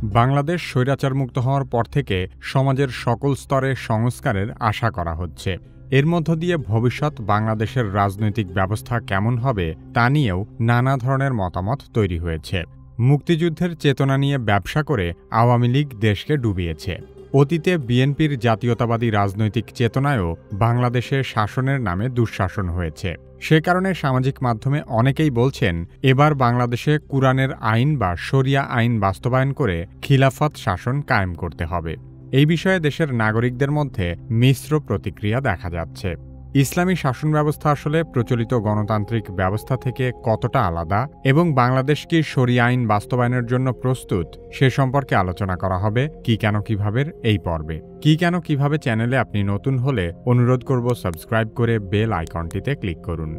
বাংলাদেশ স্বৈরাচারমুক্ত হওয়ার পর থেকে সমাজের সকল স্তরে সংস্কারের আশা করা হচ্ছে। এর মধ্য দিয়ে ভবিষ্যৎ বাংলাদেশের রাজনৈতিক ব্যবস্থা কেমন হবে তা নিয়েও নানা ধরনের মতামত তৈরি হয়েছে। মুক্তিযুদ্ধের চেতনা নিয়ে ব্যবসা করে আওয়ামী লীগ দেশকে ডুবিয়েছে। অতীতে বিএনপির জাতীয়তাবাদী রাজনৈতিক চেতনায়ও বাংলাদেশে শাসনের নামে দুঃশাসন হয়েছে। সে কারণে সামাজিক মাধ্যমে অনেকেই বলছেন, এবার বাংলাদেশে কুরআনের আইন বা শরিয়া আইন বাস্তবায়ন করে খিলাফত শাসন কায়েম করতে হবে। এই বিষয়ে দেশের নাগরিকদের মধ্যে মিশ্র প্রতিক্রিয়া দেখা যাচ্ছে। ইসলামী শাসন ব্যবস্থা আসলে প্রচলিত গণতান্ত্রিক ব্যবস্থা থেকে কতটা আলাদা এবং বাংলাদেশ কি শরিয়া আইন বাস্তবায়নের জন্য প্রস্তুত সে সম্পর্কে আলোচনা করা হবে কি কেন কিভাবে এই পর্বে। কি কেন কিভাবে চ্যানেলে আপনি নতুন হলে অনুরোধ করব সাবস্ক্রাইব করে বেল আইকনটিতে ক্লিক করুন।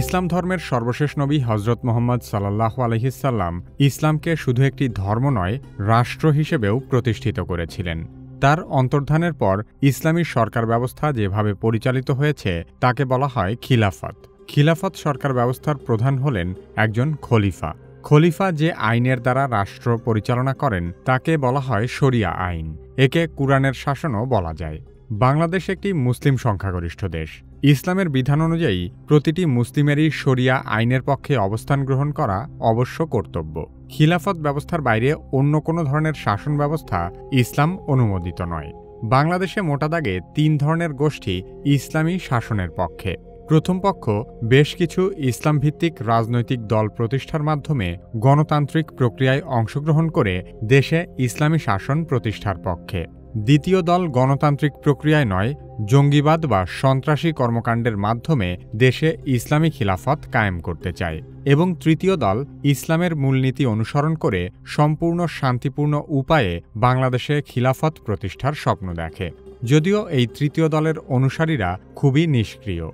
ইসলাম ধর্মের সর্বশেষ নবী হজরত মুহাম্মদ সাল্লাল্লাহু আলাইহি সাল্লাম ইসলামকে শুধু একটি ধর্ম নয়, রাষ্ট্র হিসেবেও প্রতিষ্ঠিত করেছিলেন। তার অন্তর্ধানের পর ইসলামী সরকার ব্যবস্থা যেভাবে পরিচালিত হয়েছে তাকে বলা হয় খিলাফত। খিলাফত সরকার ব্যবস্থার প্রধান হলেন একজন খলিফা। খলিফা যে আইনের দ্বারা রাষ্ট্র পরিচালনা করেন তাকে বলা হয় শরিয়া আইন। একে কুরআনের শাসনও বলা যায়। বাংলাদেশ একটি মুসলিম সংখ্যাগরিষ্ঠ দেশ। ইসলামের বিধান অনুযায়ী প্রতিটি মুসলিমেরই শরিয়া আইনের পক্ষে অবস্থান গ্রহণ করা অবশ্য কর্তব্য। খিলাফত ব্যবস্থার বাইরে অন্য কোনো ধরনের শাসন ব্যবস্থা ইসলাম অনুমোদিত নয়। বাংলাদেশে মোটা দাগে 3 ধরনের গোষ্ঠী ইসলামী শাসনের পক্ষে। প্রথম পক্ষ বেশ কিছু ইসলাম ভিত্তিক রাজনৈতিক দল প্রতিষ্ঠার মাধ্যমে গণতান্ত্রিক প্রক্রিয়ায় অংশগ্রহণ করে দেশে ইসলামী শাসন প্রতিষ্ঠার পক্ষে। দ্বিতীয় দল গণতান্ত্রিক প্রক্রিয়ায় নয়, জঙ্গিবাদ বা সন্ত্রাসী কর্মকাণ্ডের মাধ্যমে দেশে ইসলামী খিলাফত কায়েম করতে চায়। এবং তৃতীয় দল ইসলামের মূলনীতি অনুসরণ করে সম্পূর্ণ শান্তিপূর্ণ উপায়ে বাংলাদেশে খিলাফত প্রতিষ্ঠার স্বপ্ন দেখে। যদিও এই তৃতীয় দলের অনুসারীরা খুবই নিষ্ক্রিয়।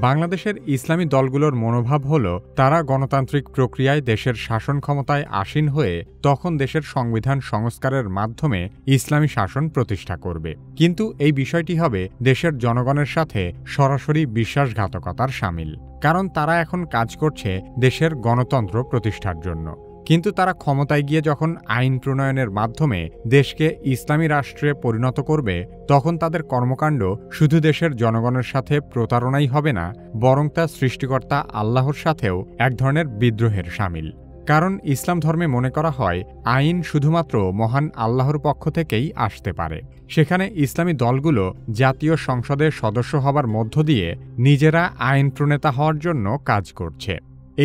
বাংলাদেশের ইসলামী দলগুলোর মনোভাব হল তারা গণতান্ত্রিক প্রক্রিয়ায় দেশের শাসন ক্ষমতায় আসীন হয়ে তখন দেশের সংবিধান সংস্কারের মাধ্যমে ইসলামী শাসন প্রতিষ্ঠা করবে। কিন্তু এই বিষয়টি হবে দেশের জনগণের সাথে সরাসরি বিশ্বাসঘাতকতার শামিল। কারণ তারা এখন কাজ করছে দেশের গণতন্ত্র প্রতিষ্ঠার জন্য। কিন্তু তারা ক্ষমতায় গিয়ে যখন আইন প্রণয়নের মাধ্যমে দেশকে ইসলামী রাষ্ট্রে পরিণত করবে তখন তাদের কর্মকাণ্ড শুধু দেশের জনগণের সাথে প্রতারণাই হবে না, বরং তা সৃষ্টিকর্তা আল্লাহর সাথেও এক ধরনের বিদ্রোহের শামিল। কারণ ইসলাম ধর্মে মনে করা হয় আইন শুধুমাত্র মহান আল্লাহর পক্ষ থেকেই আসতে পারে। সেখানে ইসলামী দলগুলো জাতীয় সংসদে সদস্য হবার মধ্য দিয়ে নিজেরা আইন প্রণেতা হওয়ার জন্য কাজ করছে।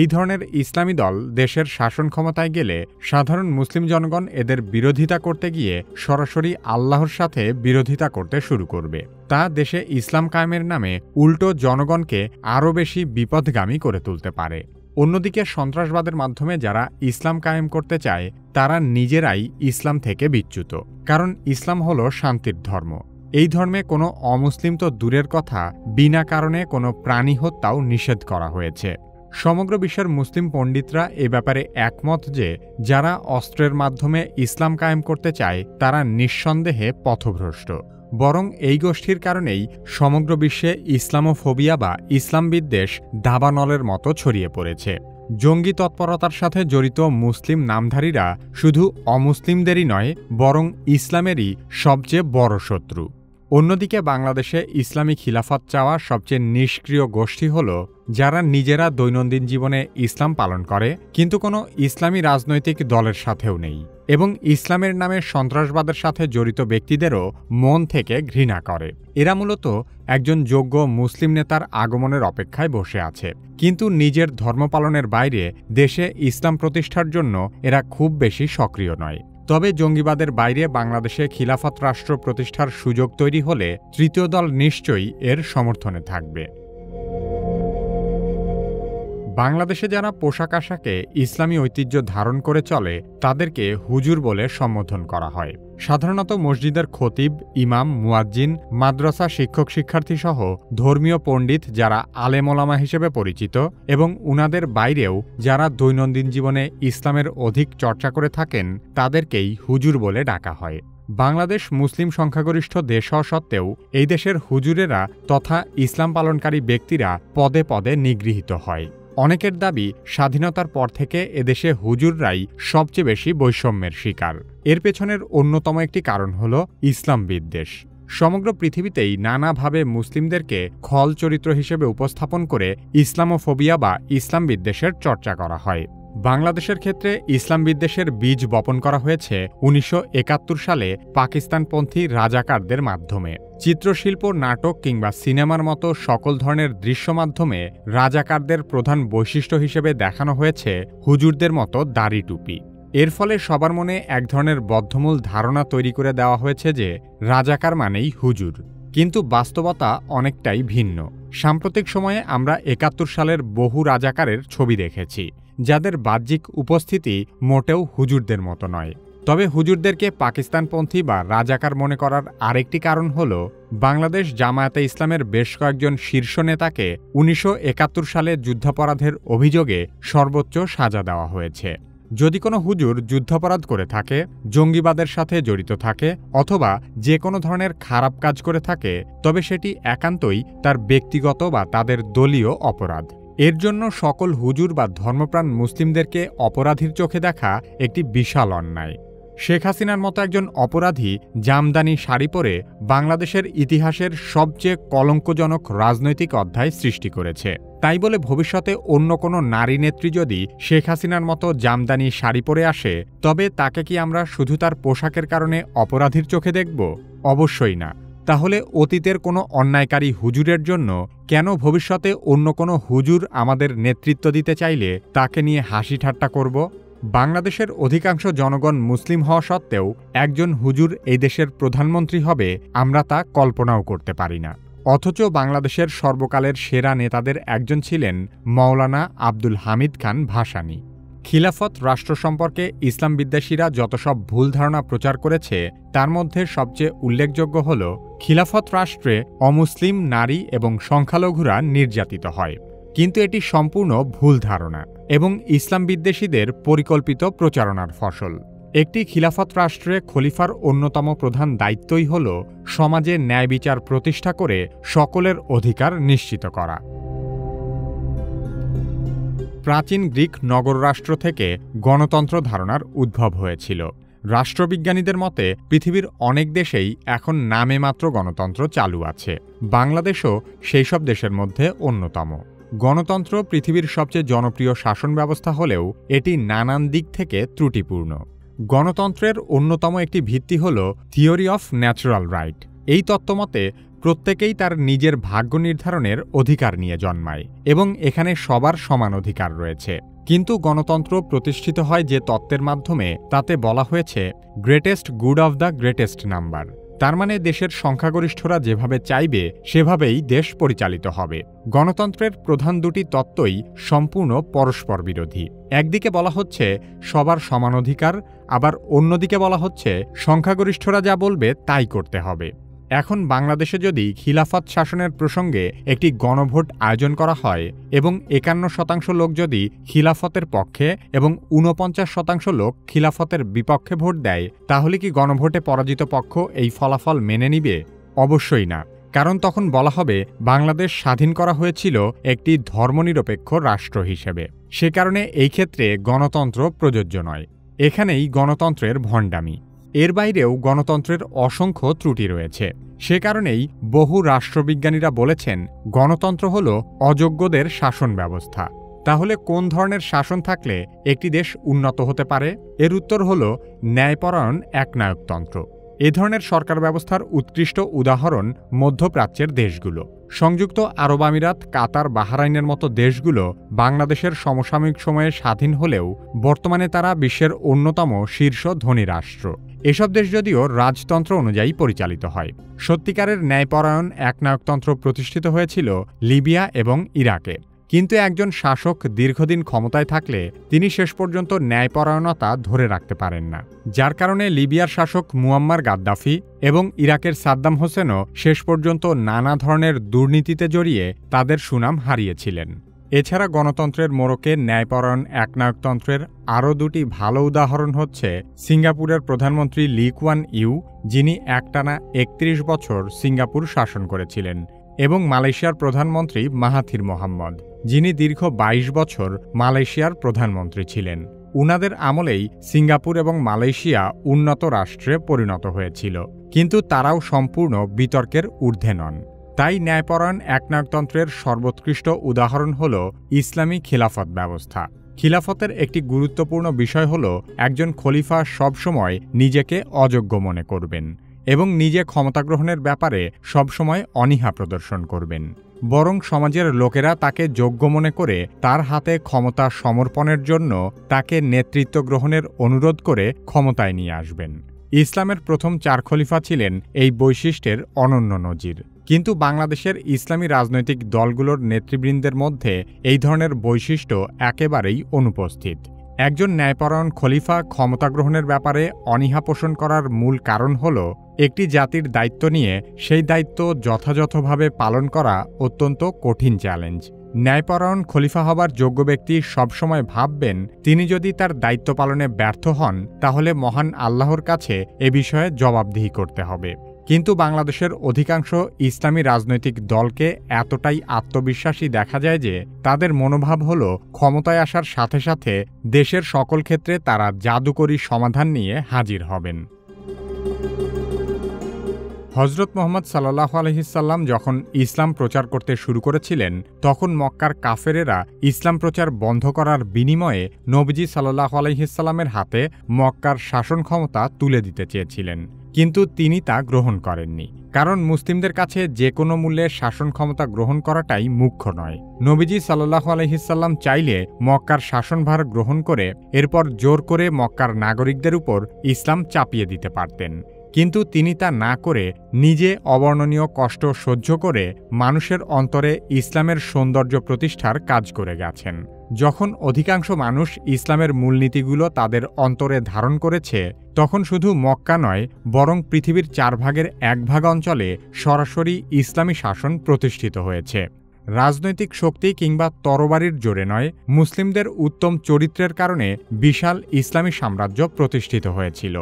এই ধরনের ইসলামী দল দেশের শাসন ক্ষমতায় গেলে সাধারণ মুসলিম জনগণ এদের বিরোধিতা করতে গিয়ে সরাসরি আল্লাহর সাথে বিরোধিতা করতে শুরু করবে। তা দেশে ইসলাম কায়েমের নামে উল্টো জনগণকে আরও বেশি বিপথগামী করে তুলতে পারে। অন্যদিকে সন্ত্রাসবাদের মাধ্যমে যারা ইসলাম কায়েম করতে চায় তারা নিজেরাই ইসলাম থেকে বিচ্যুত। কারণ ইসলাম হল শান্তির ধর্ম। এই ধর্মে কোনো অমুসলিম তো দূরের কথা, বিনা কারণে কোনো প্রাণী হত্যাও নিষেধ করা হয়েছে। সমগ্র বিশ্বের মুসলিম পণ্ডিতরা এ ব্যাপারে একমত যে যারা অস্ত্রের মাধ্যমে ইসলাম কায়েম করতে চায় তারা নিঃসন্দেহে পথভ্রষ্ট। বরং এই গোষ্ঠীর কারণেই সমগ্র বিশ্বে ইসলামোফোবিয়া বা ইসলাম বিদ্বেষ দাবানলের মতো ছড়িয়ে পড়েছে। জঙ্গি তৎপরতার সাথে জড়িত মুসলিম নামধারীরা শুধু অমুসলিমদেরই নয়, বরং ইসলামেরই সবচেয়ে বড় শত্রু। অন্যদিকে বাংলাদেশে ইসলামী খিলাফত চাওয়া সবচেয়ে নিষ্ক্রিয় গোষ্ঠী হল যারা নিজেরা দৈনন্দিন জীবনে ইসলাম পালন করে কিন্তু কোনো ইসলামী রাজনৈতিক দলের সাথেও নেই এবং ইসলামের নামে সন্ত্রাসবাদের সাথে জড়িত ব্যক্তিদেরও মন থেকে ঘৃণা করে। এরা মূলত একজন যোগ্য মুসলিম নেতার আগমনের অপেক্ষায় বসে আছে, কিন্তু নিজের ধর্ম পালনের বাইরে দেশে ইসলাম প্রতিষ্ঠার জন্য এরা খুব বেশি সক্রিয় নয়। তবে জঙ্গিবাদের বাইরে বাংলাদেশে খিলাফত রাষ্ট্র প্রতিষ্ঠার সুযোগ তৈরি হলে তৃতীয় দল নিশ্চয়ই এর সমর্থনে থাকবে। বাংলাদেশে যারা পোশাক আশাকে ইসলামী ঐতিহ্য ধারণ করে চলে তাদেরকে হুজুর বলে সম্বোধন করা হয়। সাধারণত মসজিদের খতিব, ইমাম, মুয়াজ্জিন, মাদ্রাসা শিক্ষক শিক্ষার্থী সহ ধর্মীয় পণ্ডিত যারা আলেম ওলামা হিসেবে পরিচিত এবং উনাদের বাইরেও যারা দৈনন্দিন জীবনে ইসলামের অধিক চর্চা করে থাকেন তাদেরকেই হুজুর বলে ডাকা হয়। বাংলাদেশ মুসলিম সংখ্যাগরিষ্ঠ দেশ হওয়া সত্ত্বেও এই দেশের হুজুরেরা তথা ইসলাম পালনকারী ব্যক্তিরা পদে পদে নিগৃহীত হয়। অনেকের দাবি, স্বাধীনতার পর থেকে এদেশে হুজুররাই সবচেয়ে বেশি বৈষম্যের শিকার। এর পেছনের অন্যতম একটি কারণ হল ইসলাম বিদ্বেষ। সমগ্র পৃথিবীতেই নানাভাবে মুসলিমদেরকে খল চরিত্র হিসেবে উপস্থাপন করে ইসলামোফোবিয়া বা ইসলাম বিদ্বেষের চর্চা করা হয়। বাংলাদেশের ক্ষেত্রে ইসলাম বিদ্বেষের বীজ বপন করা হয়েছে ১৯৭১ সালে পাকিস্তানপন্থী রাজাকারদের মাধ্যমে। চিত্রশিল্প, নাটক কিংবা সিনেমার মতো সকল ধরনের দৃশ্য মাধ্যমে রাজাকারদের প্রধান বৈশিষ্ট্য হিসেবে দেখানো হয়েছে হুজুরদের মতো দাড়ি টুপি। এর ফলে সবার মনে এক ধরনের বদ্ধমূল ধারণা তৈরি করে দেওয়া হয়েছে যে রাজাকার মানেই হুজুর। কিন্তু বাস্তবতা অনেকটাই ভিন্ন। সাম্প্রতিক সময়ে আমরা ৭১ সালের বহু রাজাকারের ছবি দেখেছি, যাদের বাহ্যিক উপস্থিতি মোটেও হুজুরদের মতো নয়। তবে হুজুরদেরকে পাকিস্তানপন্থী বা রাজাকার মনে করার আরেকটি কারণ হল, বাংলাদেশ জামায়াতে ইসলামের বেশ কয়েকজন শীর্ষ নেতাকে ১৯৭১ সালে যুদ্ধাপরাধের অভিযোগে সর্বোচ্চ সাজা দেওয়া হয়েছে। যদি কোনো হুজুর যুদ্ধাপরাধ করে থাকে, জঙ্গিবাদের সাথে জড়িত থাকে অথবা যে কোনো ধরনের খারাপ কাজ করে থাকে, তবে সেটি একান্তই তার ব্যক্তিগত বা তাদের দলীয় অপরাধ। এর জন্য সকল হুজুর বা ধর্মপ্রাণ মুসলিমদেরকে অপরাধীর চোখে দেখা একটি বিশাল অন্যায়। শেখ হাসিনার মতো একজন অপরাধী জামদানি শাড়ি পরে বাংলাদেশের ইতিহাসের সবচেয়ে কলঙ্কজনক রাজনৈতিক অধ্যায় সৃষ্টি করেছে। তাই বলে ভবিষ্যতে অন্য কোনো নারী নেত্রী যদি শেখ হাসিনার মতো জামদানি শাড়ি পরে আসে, তবে তাকে কি আমরা শুধু তার পোশাকের কারণে অপরাধীর চোখে দেখব? অবশ্যই না। তাহলে অতীতের কোনো অন্যায়কারী হুজুরের জন্য কেন ভবিষ্যতে অন্য কোনো হুজুর আমাদের নেতৃত্ব দিতে চাইলে তাকে নিয়ে হাসি ঠাট্টা করব? বাংলাদেশের অধিকাংশ জনগণ মুসলিম হওয়া সত্ত্বেও একজন হুজুর এই দেশের প্রধানমন্ত্রী হবে, আমরা তা কল্পনাও করতে পারি না। অথচ বাংলাদেশের সর্বকালের সেরা নেতাদের একজন ছিলেন মওলানা আব্দুল হামিদ খান ভাসানী। খিলাফত রাষ্ট্র সম্পর্কে ইসলাম বিদ্বেষীরা যত সব ভুল ধারণা প্রচার করেছে, তার মধ্যে সবচেয়ে উল্লেখযোগ্য হল খিলাফত রাষ্ট্রে অমুসলিম নারী এবং সংখ্যালঘুরা নির্যাতিত হয়। কিন্তু এটি সম্পূর্ণ ভুল ধারণা এবং ইসলাম বিদ্বেষীদের পরিকল্পিত প্রচারণার ফসল। একটি খিলাফত রাষ্ট্রে খলিফার অন্যতম প্রধান দায়িত্বই হল সমাজে ন্যায় বিচার প্রতিষ্ঠা করে সকলের অধিকার নিশ্চিত করা। প্রাচীন গ্রিক নগররাষ্ট্র থেকে গণতন্ত্র ধারণার উদ্ভব হয়েছিল। রাষ্ট্রবিজ্ঞানীদের মতে পৃথিবীর অনেক দেশেই এখন নামে মাত্র গণতন্ত্র চালু আছে। বাংলাদেশও সেই সব দেশের মধ্যে অন্যতম। গণতন্ত্র পৃথিবীর সবচেয়ে জনপ্রিয় শাসন ব্যবস্থা হলেও এটি নানান দিক থেকে ত্রুটিপূর্ণ। গণতন্ত্রের অন্যতম একটি ভিত্তি হল থিওরি অফ ন্যাচারাল রাইট। এই তত্ত্বমতে প্রত্যেকেই তার নিজের ভাগ্য নির্ধারণের অধিকার নিয়ে জন্মায় এবং এখানে সবার সমান অধিকার রয়েছে। কিন্তু গণতন্ত্র প্রতিষ্ঠিত হয় যে তত্ত্বের মাধ্যমে, তাতে বলা হয়েছে greatest good of the greatest number. তার মানে দেশের সংখ্যাগরিষ্ঠরা যেভাবে চাইবে সেভাবেই দেশ পরিচালিত হবে। গণতন্ত্রের প্রধান দুটি তত্ত্বই সম্পূর্ণ পরস্পর বিরোধী। একদিকে বলা হচ্ছে সবার সমান অধিকার, আবার অন্যদিকে বলা হচ্ছে সংখ্যাগরিষ্ঠরা যা বলবে তাই করতে হবে। এখন বাংলাদেশে যদি খিলাফত শাসনের প্রসঙ্গে একটি গণভোট আয়োজন করা হয় এবং ৫১% লোক যদি খিলাফতের পক্ষে এবং ৪৯% লোক খিলাফতের বিপক্ষে ভোট দেয়, তাহলে কি গণভোটে পরাজিত পক্ষ এই ফলাফল মেনে নিবে? অবশ্যই না। কারণ তখন বলা হবে বাংলাদেশ স্বাধীন করা হয়েছিল একটি ধর্মনিরপেক্ষ রাষ্ট্র হিসেবে। সে কারণে এই ক্ষেত্রে গণতন্ত্র প্রযোজ্য নয়। এখানেই গণতন্ত্রের ভণ্ডামি। এর বাইরেও গণতন্ত্রের অসংখ্য ত্রুটি রয়েছে। সে কারণেই বহু রাষ্ট্রবিজ্ঞানীরা বলেছেন গণতন্ত্র হল অযোগ্যদের শাসন ব্যবস্থা। তাহলে কোন ধরনের শাসন থাকলে একটি দেশ উন্নত হতে পারে? এর উত্তর হল ন্যায়পরায়ণ একনায়কতন্ত্র। এ ধরনের সরকার ব্যবস্থার উৎকৃষ্ট উদাহরণ মধ্যপ্রাচ্যের দেশগুলো। সংযুক্ত আরব আমিরাত, কাতার, বাহরাইনের মতো দেশগুলো বাংলাদেশের সমসাময়িক সময়ে স্বাধীন হলেও বর্তমানে তারা বিশ্বের অন্যতম শীর্ষ ধনী রাষ্ট্র। এসব দেশ যদিও রাজতন্ত্র অনুযায়ী পরিচালিত হয়। সত্যিকারের ন্যায়পরায়ণ একনায়কতন্ত্র প্রতিষ্ঠিত হয়েছিল লিবিয়া এবং ইরাকে। কিন্তু একজন শাসক দীর্ঘদিন ক্ষমতায় থাকলে তিনি শেষ পর্যন্ত ন্যায়পরায়ণতা ধরে রাখতে পারেন না, যার কারণে লিবিয়ার শাসক মুয়াম্মার গাদ্দাফি এবং ইরাকের সাদ্দাম হোসেনও শেষ পর্যন্ত নানা ধরনের দুর্নীতিতে জড়িয়ে তাদের সুনাম হারিয়েছিলেন। এছাড়া গণতন্ত্রের মোড়কে ন্যায়পরায়ণ একনায়কতন্ত্রের আরও দুটি ভালো উদাহরণ হচ্ছে সিঙ্গাপুরের প্রধানমন্ত্রী লি কুয়ান ইউ, যিনি একটানা ৩১ বছর সিঙ্গাপুর শাসন করেছিলেন, এবং মালয়েশিয়ার প্রধানমন্ত্রী মাহাথির মোহাম্মদ, যিনি দীর্ঘ ২২ বছর মালয়েশিয়ার প্রধানমন্ত্রী ছিলেন। উনাদের আমলেই সিঙ্গাপুর এবং মালয়েশিয়া উন্নত রাষ্ট্রে পরিণত হয়েছিল, কিন্তু তারাও সম্পূর্ণ বিতর্কের ঊর্ধ্বে নন। তাই ন্যায়পরায়ণ একনায়কতন্ত্রের সর্বোৎকৃষ্ট উদাহরণ হল ইসলামী খিলাফত ব্যবস্থা। খিলাফতের একটি গুরুত্বপূর্ণ বিষয় হল একজন খলিফা সবসময় নিজেকে অযোগ্য মনে করবেন এবং নিজে ক্ষমতা গ্রহণের ব্যাপারে সবসময় অনীহা প্রদর্শন করবেন, বরং সমাজের লোকেরা তাকে যোগ্য মনে করে তার হাতে ক্ষমতা সমর্পণের জন্য তাকে নেতৃত্ব গ্রহণের অনুরোধ করে ক্ষমতায় নিয়ে আসবেন। ইসলামের প্রথম ৪ খলিফা ছিলেন এই বৈশিষ্ট্যের অনন্য নজির। কিন্তু বাংলাদেশের ইসলামী রাজনৈতিক দলগুলোর নেতৃবৃন্দের মধ্যে এই ধরনের বৈশিষ্ট্য একেবারেই অনুপস্থিত। একজন ন্যায়পরায়ণ খলিফা ক্ষমতা গ্রহণের ব্যাপারে অনীহা পোষণ করার মূল কারণ হল একটি জাতির দায়িত্ব নিয়ে সেই দায়িত্ব যথাযথভাবে পালন করা অত্যন্ত কঠিন চ্যালেঞ্জ। ন্যায়পরায়ণ খলিফা হবার যোগ্য ব্যক্তি সবসময় ভাববেন তিনি যদি তার দায়িত্ব পালনে ব্যর্থ হন তাহলে মহান আল্লাহর কাছে এ বিষয়ে জবাবদিহি করতে হবে। কিন্তু বাংলাদেশের অধিকাংশ ইসলামী রাজনৈতিক দলকে এতটাই আত্মবিশ্বাসী দেখা যায় যে তাদের মনোভাব হল ক্ষমতায় আসার সাথে সাথে দেশের সকল ক্ষেত্রে তারা জাদুকরী সমাধান নিয়ে হাজির হবেন। হজরত মুহাম্মদ সাল্লাল্লাহু আলাইহি সাল্লাম যখন ইসলাম প্রচার করতে শুরু করেছিলেন তখন মক্কার কাফেরেরা ইসলাম প্রচার বন্ধ করার বিনিময়ে নবীজি সাল্লাল্লাহু আলাইহি সাল্লামের হাতে মক্কার শাসন ক্ষমতা তুলে দিতে চেয়েছিলেন, কিন্তু তিনি তা গ্রহণ করেননি, কারণ মুসলিমদের কাছে যে কোনো মূল্যে শাসন ক্ষমতা গ্রহণ করাটাই মুখ্য নয়। নবীজি সাল্লাল্লাহু আলাইহি সাল্লাম চাইলে মক্কার শাসনভার গ্রহণ করে এরপর জোর করে মক্কার নাগরিকদের উপর ইসলাম চাপিয়ে দিতে পারতেন, কিন্তু তিনি তা না করে নিজে অবর্ণনীয় কষ্ট সহ্য করে মানুষের অন্তরে ইসলামের সৌন্দর্য প্রতিষ্ঠার কাজ করে গেছেন। যখন অধিকাংশ মানুষ ইসলামের মূলনীতিগুলো তাদের অন্তরে ধারণ করেছে তখন শুধু মক্কা নয় বরং পৃথিবীর ৪ ভাগের ১ ভাগ অঞ্চলে সরাসরি ইসলামী শাসন প্রতিষ্ঠিত হয়েছে। রাজনৈতিক শক্তি কিংবা তরবারির জোরে নয়, মুসলিমদের উত্তম চরিত্রের কারণে বিশাল ইসলামী সাম্রাজ্য প্রতিষ্ঠিত হয়েছিল।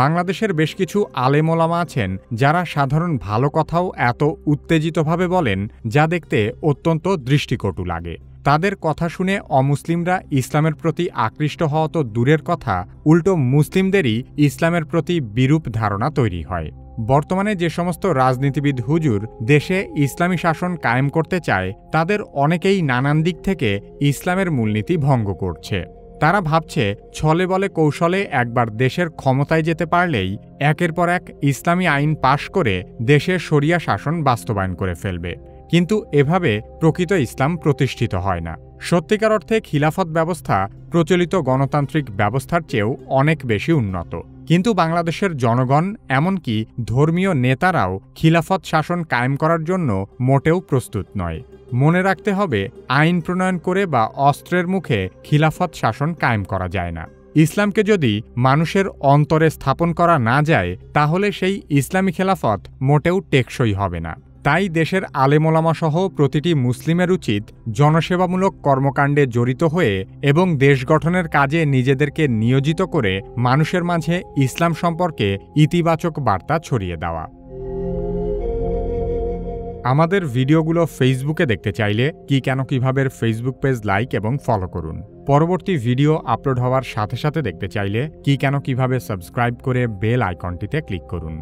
বাংলাদেশের বেশ কিছু আলেম ওলামা আছেন যারা সাধারণ ভালো কথাও এত উত্তেজিতভাবে বলেন যা দেখতে অত্যন্ত দৃষ্টিকটু লাগে। তাদের কথা শুনে অমুসলিমরা ইসলামের প্রতি আকৃষ্ট হওয়া তো দূরের কথা, উল্টো মুসলিমদেরই ইসলামের প্রতি বিরূপ ধারণা তৈরি হয়। বর্তমানে যে সমস্ত রাজনীতিবিদ হুজুর দেশে ইসলামী শাসন কায়েম করতে চায় তাদের অনেকেই নানান দিক থেকে ইসলামের মূলনীতি ভঙ্গ করছে। তারা ভাবছে ছলে বলে কৌশলে একবার দেশের ক্ষমতায় যেতে পারলেই একের পর এক ইসলামী আইন পাশ করে দেশে শরিয়া শাসন বাস্তবায়ন করে ফেলবে, কিন্তু এভাবে প্রকৃত ইসলাম প্রতিষ্ঠিত হয় না। সত্যিকার অর্থে খিলাফত ব্যবস্থা প্রচলিত গণতান্ত্রিক ব্যবস্থার চেয়েও অনেক বেশি উন্নত, কিন্তু বাংলাদেশের জনগণ এমনকি ধর্মীয় নেতারাও খিলাফত শাসন কায়েম করার জন্য মোটেও প্রস্তুত নয়। মনে রাখতে হবে আইন প্রণয়ন করে বা অস্ত্রের মুখে খিলাফত শাসন কায়েম করা যায় না। ইসলামকে যদি মানুষের অন্তরে স্থাপন করা না যায় তাহলে সেই ইসলামী খেলাফত মোটেও টেকসই হবে না। তাই দেশের আলেমোলামা সহ প্রতিটি মুসলিমের উচিত জনসেবামূলক কর্মকাণ্ডে জড়িত হয়ে এবং দেশ গঠনের কাজে নিজেদেরকে নিয়োজিত করে মানুষের মাঝে ইসলাম সম্পর্কে ইতিবাচক বার্তা ছড়িয়ে দেওয়া। আমাদের ভিডিওগুলো ফেসবুকে দেখতে চাইলে কিভাবে ফেসবুক পেজ লাইক এবং ফলো করুন। পরবর্তী ভিডিও আপলোড হওয়ার সাথে সাথে দেখতে চাইলে কিভাবে সাবস্ক্রাইব করে বেল আইকনটিতে ক্লিক করুন।